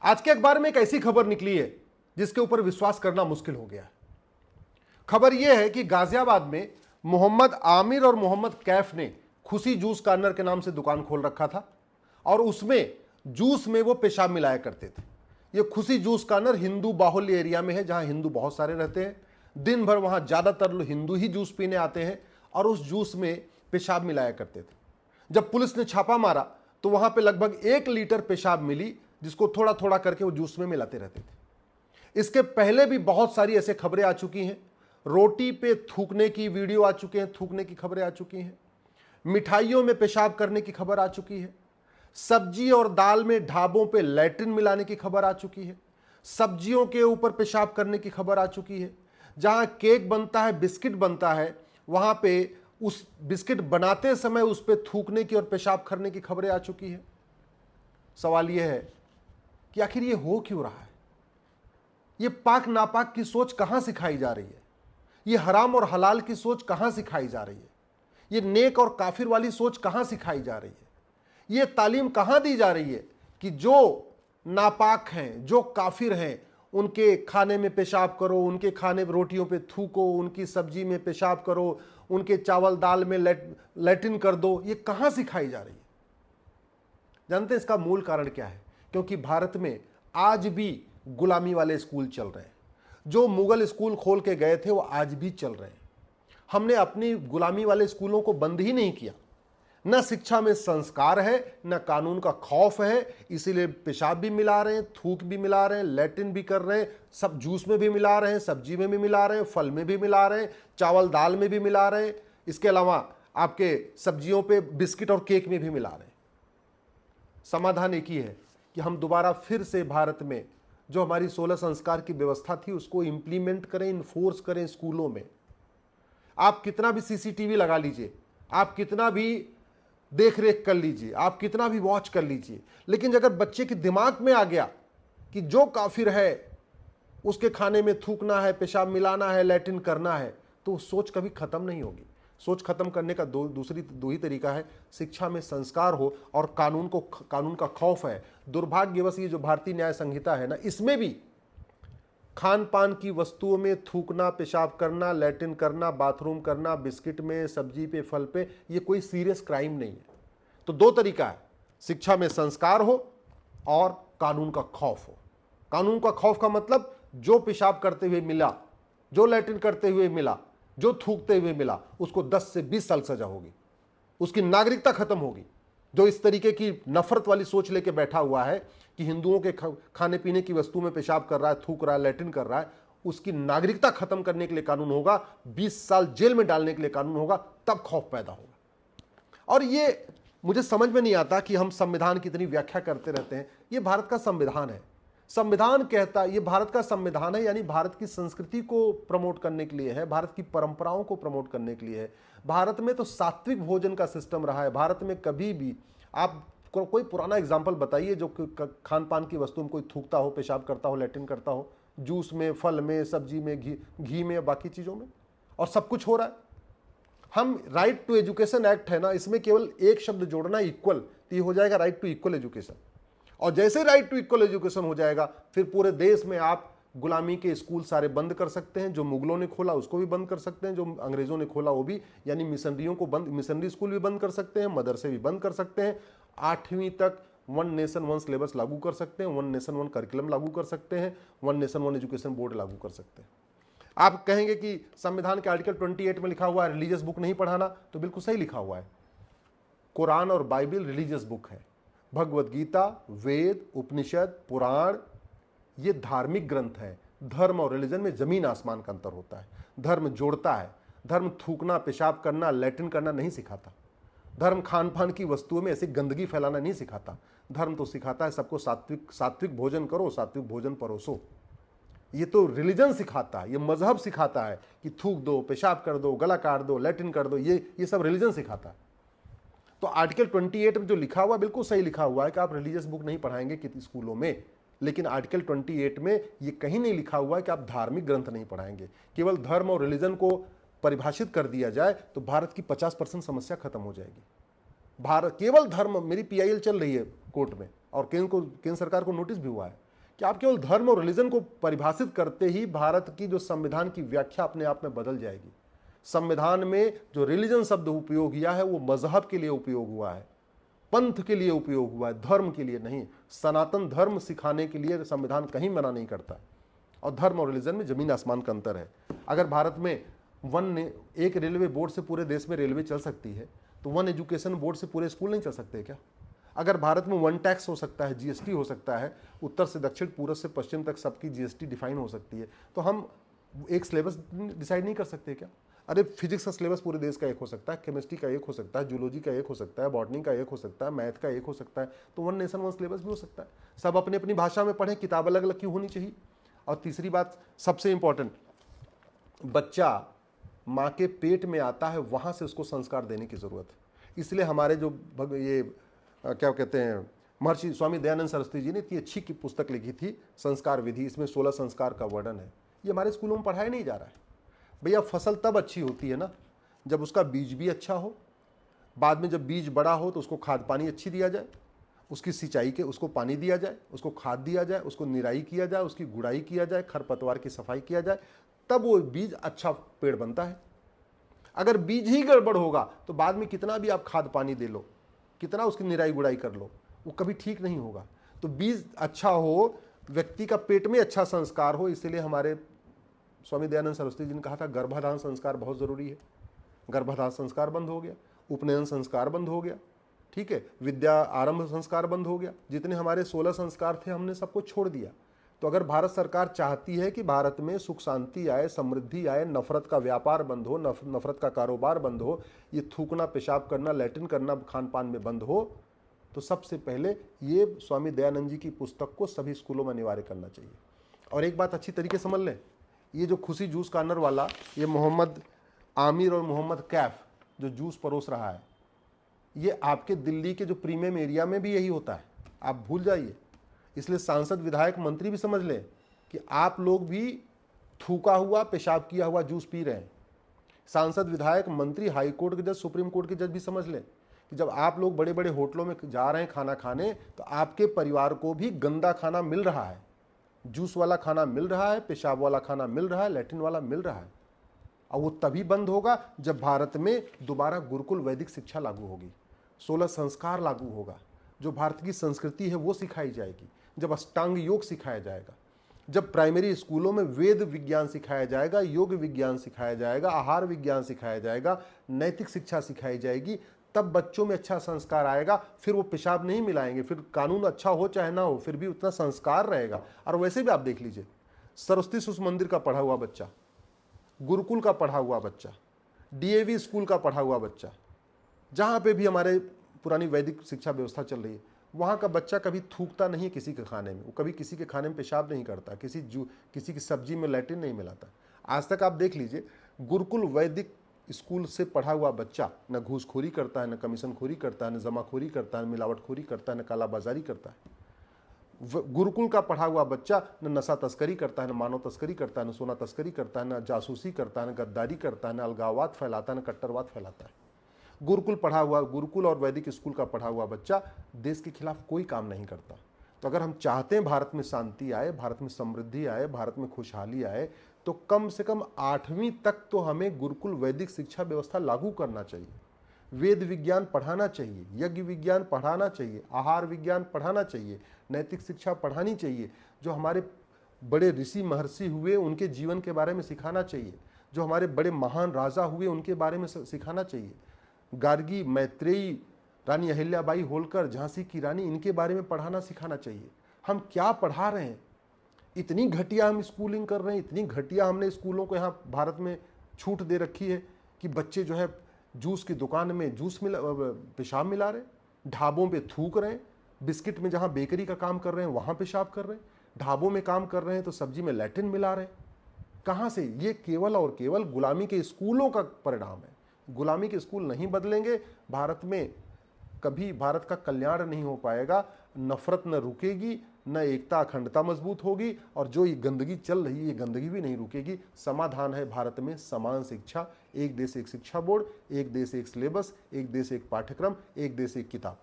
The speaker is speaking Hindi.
आज के अखबार में एक ऐसी खबर निकली है जिसके ऊपर विश्वास करना मुश्किल हो गया है। खबर यह है कि गाजियाबाद में मोहम्मद आमिर और मोहम्मद कैफ ने खुशी जूस कॉर्नर के नाम से दुकान खोल रखा था और उसमें जूस में वो पेशाब मिलाया करते थे। ये खुशी जूस कॉर्नर हिंदू बाहुल्य एरिया में है, जहां हिंदू बहुत सारे रहते हैं। दिन भर वहां ज्यादातर लोग हिंदू ही जूस पीने आते हैं और उस जूस में पेशाब मिलाया करते थे। जब पुलिस ने छापा मारा तो वहां पे लगभग 1 लीटर पेशाब मिली, जिसको थोड़ा थोड़ा करके वो जूस में मिलाते रहते थे। इसके पहले भी बहुत सारी ऐसे खबरें आ चुकी हैं। रोटी पे थूकने की वीडियो आ चुके हैं, थूकने की खबरें आ चुकी हैं। मिठाइयों में पेशाब करने की खबर आ चुकी है। सब्जी और दाल में ढाबों पे लैट्रिन मिलाने की खबर आ चुकी है। सब्जियों के ऊपर पेशाब करने की खबर आ चुकी है। जहां केक बनता है, बिस्किट बनता है, वहां पे उस बिस्किट बनाते समय उस पर थूकने की और पेशाब करने की खबरें आ चुकी है। सवाल यह है कि आखिर ये हो क्यों रहा है? ये पाक नापाक की सोच कहां सिखाई जा रही है? ये हराम और हलाल की सोच कहां सिखाई जा रही है? ये नेक और काफिर वाली सोच कहां सिखाई जा रही है? ये तालीम कहां दी जा रही है कि जो नापाक हैं, जो काफिर हैं, उनके खाने में पेशाब करो, उनके खाने रोटियों पे थूको, उनकी सब्जी में पेशाब करो, उनके चावल दाल में लैट्रिन कर दो? ये कहां सिखाई जा रही है? जानते हैं इसका मूल कारण क्या है? क्योंकि भारत में आज भी गुलामी वाले स्कूल चल रहे हैं। जो मुगल स्कूल खोल के गए थे वो आज भी चल रहे हैं। हमने अपनी गुलामी वाले स्कूलों को बंद ही नहीं किया। न शिक्षा में संस्कार है, न कानून का खौफ है, इसीलिए पेशाब भी मिला रहे हैं, थूक भी मिला रहे हैं, लैट्रिन भी कर रहे हैं, सब जूस में भी मिला रहे हैं, सब्जी में भी मिला रहे हैं, फल में भी मिला रहे हैं, चावल दाल में भी मिला रहे हैं, इसके अलावा आपके सब्जियों पे बिस्किट और केक में भी मिला रहे हैं। समाधान एक ही है कि हम दोबारा फिर से भारत में जो हमारी 16 संस्कार की व्यवस्था थी उसको इंप्लीमेंट करें, इन्फोर्स करें स्कूलों में। आप कितना भी सीसीटीवी लगा लीजिए, आप कितना भी देख रेख कर लीजिए, आप कितना भी वॉच कर लीजिए, लेकिन अगर बच्चे के दिमाग में आ गया कि जो काफिर है उसके खाने में थूकना है, पेशाब मिलाना है, लैट्रिन करना है, तो सोच कभी खत्म नहीं होगी। सोच खत्म करने का दो ही तरीका है, शिक्षा में संस्कार हो और कानून का खौफ है। दुर्भाग्यवश ये जो भारतीय न्याय संहिता है ना, इसमें भी खान पान की वस्तुओं में थूकना, पेशाब करना, लैट्रिन करना, बाथरूम करना, बिस्किट में, सब्जी पे, फल पे, ये कोई सीरियस क्राइम नहीं है। तो 2 तरीका है, शिक्षा में संस्कार हो और कानून का खौफ हो। कानून का खौफ का मतलब जो पेशाब करते हुए मिला, जो लैट्रिन करते हुए मिला, जो थूकते हुए मिला, उसको 10 से 20 साल सजा होगी, उसकी नागरिकता खत्म होगी। जो इस तरीके की नफरत वाली सोच लेके बैठा हुआ है कि हिंदुओं के खाने पीने की वस्तु में पेशाब कर रहा है, थूक रहा है, लैट्रिन कर रहा है, उसकी नागरिकता खत्म करने के लिए कानून होगा, 20 साल जेल में डालने के लिए कानून होगा, तब खौफ पैदा होगा। और ये मुझे समझ में नहीं आता कि हम संविधान की इतनी व्याख्या करते रहते हैं। ये भारत का संविधान है, संविधान कहता, ये भारत का संविधान है, यानी भारत की संस्कृति को प्रमोट करने के लिए है, भारत की परंपराओं को प्रमोट करने के लिए है। भारत में तो सात्विक भोजन का सिस्टम रहा है। भारत में कभी भी आप कोई पुराना एग्जाम्पल बताइए जो खान पान की वस्तु में कोई थूकता हो, पेशाब करता हो, लैट्रिन करता हो, जूस में, फल में, सब्जी में, घी में, बाकी चीज़ों में, और सब कुछ हो रहा है। हम राइट टू एजुकेशन एक्ट है ना, इसमें केवल एक शब्द जोड़ना, इक्वल, तो ये हो जाएगा राइट टू इक्वल एजुकेशन। और जैसे राइट टू इक्वल एजुकेशन हो जाएगा, फिर पूरे देश में आप गुलामी के स्कूल सारे बंद कर सकते हैं। जो मुगलों ने खोला उसको भी बंद कर सकते हैं, जो अंग्रेजों ने खोला वो भी, यानी मिशनरियों को बंद, मिशनरी स्कूल भी बंद कर सकते हैं, मदरसे भी बंद कर सकते हैं। 8वीं तक 1 नेशन 1 सिलेबस लागू कर सकते हैं, 1 नेशन 1 करिकुलम लागू कर सकते हैं, 1 नेशन 1 एजुकेशन बोर्ड लागू कर सकते हैं। आप कहेंगे कि संविधान के आर्टिकल 28 में लिखा हुआ है रिलीजियस बुक नहीं पढ़ाना, तो बिल्कुल सही लिखा हुआ है। कुरान और बाइबल रिलीजियस बुक है। भगवत गीता, वेद, उपनिषद, पुराण, ये धार्मिक ग्रंथ है। धर्म और रिलीजन में जमीन आसमान का अंतर होता है। धर्म जोड़ता है। धर्म थूकना, पेशाब करना, लैट्रिन करना नहीं सिखाता। धर्म खान पान की वस्तुओं में ऐसी गंदगी फैलाना नहीं सिखाता। धर्म तो सिखाता है सबको सात्विक भोजन करो, सात्विक भोजन परोसो। ये तो रिलीजन सिखाता है, ये मजहब सिखाता है कि थूक दो, पेशाब कर दो, गला काट दो, लैट्रिन कर दो, ये सब रिलीजन सिखाता है। तो आर्टिकल 28 में जो लिखा हुआ बिल्कुल सही लिखा हुआ है कि आप रिलीजियस बुक नहीं पढ़ाएंगे किसी स्कूलों में, लेकिन आर्टिकल 28 में ये कहीं नहीं लिखा हुआ है कि आप धार्मिक ग्रंथ नहीं पढ़ाएंगे। केवल धर्म और रिलीजन को परिभाषित कर दिया जाए तो भारत की 50% समस्या खत्म हो जाएगी। भारत केवल धर्म, मेरी PIL चल रही है कोर्ट में और केंद्र सरकार को नोटिस भी हुआ है कि आप केवल धर्म और रिलीजन को परिभाषित करते ही भारत की जो संविधान की व्याख्या अपने आप में बदल जाएगी। संविधान में जो रिलीजन शब्द उपयोग किया है वो मजहब के लिए उपयोग हुआ है, पंथ के लिए उपयोग हुआ है, धर्म के लिए नहीं। सनातन धर्म सिखाने के लिए संविधान कहीं मना नहीं करता। और धर्म और रिलीजन में जमीन आसमान का अंतर है। अगर भारत में एक रेलवे बोर्ड से पूरे देश में रेलवे चल सकती है, तो वन एजुकेशन बोर्ड से पूरे स्कूल नहीं चल सकते क्या? अगर भारत में वन टैक्स हो सकता है, जीएसटी हो सकता है, उत्तर से दक्षिण, पूर्व से पश्चिम तक सबकी जीएसटी डिफाइन हो सकती है, तो हम एक सिलेबस डिसाइड नहीं कर सकते क्या? अरे फिजिक्स का सिलेबस पूरे देश का एक हो सकता है, केमिस्ट्री का एक हो सकता है, जूलॉजी का एक हो सकता है, बॉटनी का एक हो सकता है, मैथ का एक हो सकता है, तो वन नेशन वन सिलेबस भी हो सकता है। सब अपनी अपनी भाषा में पढ़ें, किताब अलग अलग क्यों होनी चाहिए? और तीसरी बात सबसे इंपॉर्टेंट, बच्चा माँ के पेट में आता है, वहाँ से उसको संस्कार देने की ज़रूरत है। इसलिए हमारे जो क्या कहते हैं, महर्षि स्वामी दयानंद सरस्वती जी ने इतनी अच्छी की पुस्तक लिखी थी, संस्कार विधि। इसमें 16 संस्कार का वर्णन है। ये हमारे स्कूलों में पढ़ाया नहीं जा रहा है। भैया फसल तब अच्छी होती है ना जब उसका बीज भी अच्छा हो, बाद में जब बीज बड़ा हो तो उसको खाद पानी अच्छी दिया जाए, उसकी सिंचाई के उसको पानी दिया जाए, उसको खाद दिया जाए, उसको निराई किया जाए, उसकी गुड़ाई किया जाए, खरपतवार की सफाई किया जाए, तब वो बीज अच्छा पेड़ बनता है। अगर बीज ही गड़बड़ होगा तो बाद में कितना भी आप खाद पानी दे लो, कितना उसकी निराई गुड़ाई कर लो, वो कभी ठीक नहीं होगा। तो बीज अच्छा हो, व्यक्ति का पेट में अच्छा संस्कार हो। इसलिए हमारे स्वामी दयानंद सरस्वती जी ने कहा था गर्भाधान संस्कार बहुत ज़रूरी है। गर्भाधान संस्कार बंद हो गया, उपनयन संस्कार बंद हो गया, ठीक है, विद्या आरंभ संस्कार बंद हो गया। जितने हमारे 16 संस्कार थे हमने सबको छोड़ दिया। तो अगर भारत सरकार चाहती है कि भारत में सुख शांति आए, समृद्धि आए, नफरत का व्यापार बंद हो, नफरत का कारोबार बंद हो, ये थूकना, पेशाब करना, लैट्रिन करना खान पान में बंद हो, तो सबसे पहले ये स्वामी दयानंद जी की पुस्तक को सभी स्कूलों में अनिवार्य करना चाहिए। और एक बात अच्छी तरीके से समझ लें, ये जो खुशी जूस कॉर्नर वाला, ये मोहम्मद आमिर और मोहम्मद कैफ जो जूस परोस रहा है, ये आपके दिल्ली के जो प्रीमियम एरिया में भी यही होता है, आप भूल जाइए। इसलिए सांसद, विधायक, मंत्री भी समझ लें कि आप लोग भी थूका हुआ, पेशाब किया हुआ जूस पी रहे हैं। सांसद, विधायक, मंत्री, हाई कोर्ट के जज, सुप्रीम कोर्ट के जज भी समझ लें कि जब आप लोग बड़े बड़े होटलों में जा रहे हैं खाना खाने, तो आपके परिवार को भी गंदा खाना मिल रहा है, जूस वाला खाना मिल रहा है, पेशाब वाला खाना मिल रहा है, लैट्रिन वाला मिल रहा है। और वो तभी बंद होगा जब भारत में दोबारा गुरुकुल वैदिक शिक्षा लागू होगी, 16 संस्कार लागू होगा, जो भारत की संस्कृति है वो सिखाई जाएगी, जब अष्टांग योग सिखाया जाएगा, जब प्राइमरी स्कूलों में वेद विज्ञान सिखाया जाएगा, योग विज्ञान सिखाया जाएगा, आहार विज्ञान सिखाया जाएगा, नैतिक शिक्षा सिखाई जाएगी, तब बच्चों में अच्छा संस्कार आएगा। फिर वो पेशाब नहीं मिलाएंगे, फिर कानून अच्छा हो चाहे ना हो, फिर भी उतना संस्कार रहेगा। और वैसे भी आप देख लीजिए, सरस्वती शिशु मंदिर का पढ़ा हुआ बच्चा, गुरुकुल का पढ़ा हुआ बच्चा, डीएवी स्कूल का पढ़ा हुआ बच्चा, जहाँ पे भी हमारे पुरानी वैदिक शिक्षा व्यवस्था चल रही है, वहाँ का बच्चा कभी थूकता नहीं है किसी के खाने में, वो कभी किसी के खाने में पेशाब नहीं करता, किसी की सब्जी में लैट्रिन नहीं मिलाता। आज तक आप देख लीजिए, गुरुकुल वैदिक स्कूल से पढ़ा हुआ बच्चा न घूसखोरी करता है, न कमीशनखोरी करता है, न जमाखोरी करता है, न मिलावटखोरी करता है, न कालाबाजारी करता है। गुरुकुल का पढ़ा हुआ बच्चा न नशा तस्करी करता है, न मानव तस्करी करता है, न सोना तस्करी करता है, न जासूसी करता है, न गद्दारी करता है, न अलगाववाद फैलाता है, न कट्टरवाद फैलाता है। गुरुकुल और वैदिक स्कूल का पढ़ा हुआ बच्चा देश के खिलाफ कोई काम नहीं करता। तो अगर हम चाहते हैं भारत में शांति आए, भारत में समृद्धि आए, भारत में खुशहाली आए, तो कम से कम 8वीं तक तो हमें गुरुकुल वैदिक शिक्षा व्यवस्था लागू करना चाहिए। वेद विज्ञान पढ़ाना चाहिए, यज्ञ विज्ञान पढ़ाना चाहिए, आहार विज्ञान पढ़ाना चाहिए, नैतिक शिक्षा पढ़ानी चाहिए। जो हमारे बड़े ऋषि महर्षि हुए उनके जीवन के बारे में सिखाना चाहिए, जो हमारे बड़े महान राजा हुए उनके बारे में सिखाना चाहिए। गार्गी, मैत्रेयी, रानी अहिल्याबाई होलकर, झांसी की रानी, इनके बारे में पढ़ाना सिखाना चाहिए। हम क्या पढ़ा रहे हैं? इतनी घटिया हम स्कूलिंग कर रहे हैं, इतनी घटिया हमने स्कूलों को यहाँ भारत में छूट दे रखी है कि बच्चे जो है जूस की दुकान में पेशाब मिला रहे, ढाबों पे थूक रहे हैं, बिस्किट में जहाँ बेकरी का काम कर रहे हैं वहाँ पेशाब कर रहे हैं, ढाबों में काम कर रहे हैं तो सब्जी में लैट्रिन मिला रहे हैं। कहाँ से? ये केवल और केवल गुलामी के स्कूलों का परिणाम है। गुलामी के स्कूल नहीं बदलेंगे, भारत में कभी भारत का कल्याण नहीं हो पाएगा। नफरत न रुकेगी, न एकता अखंडता मजबूत होगी, और जो ये गंदगी चल रही है ये गंदगी भी नहीं रुकेगी। समाधान है भारत में समान शिक्षा, एक देश एक शिक्षा बोर्ड, एक देश एक सिलेबस, एक देश एक पाठ्यक्रम, एक देश एक किताब।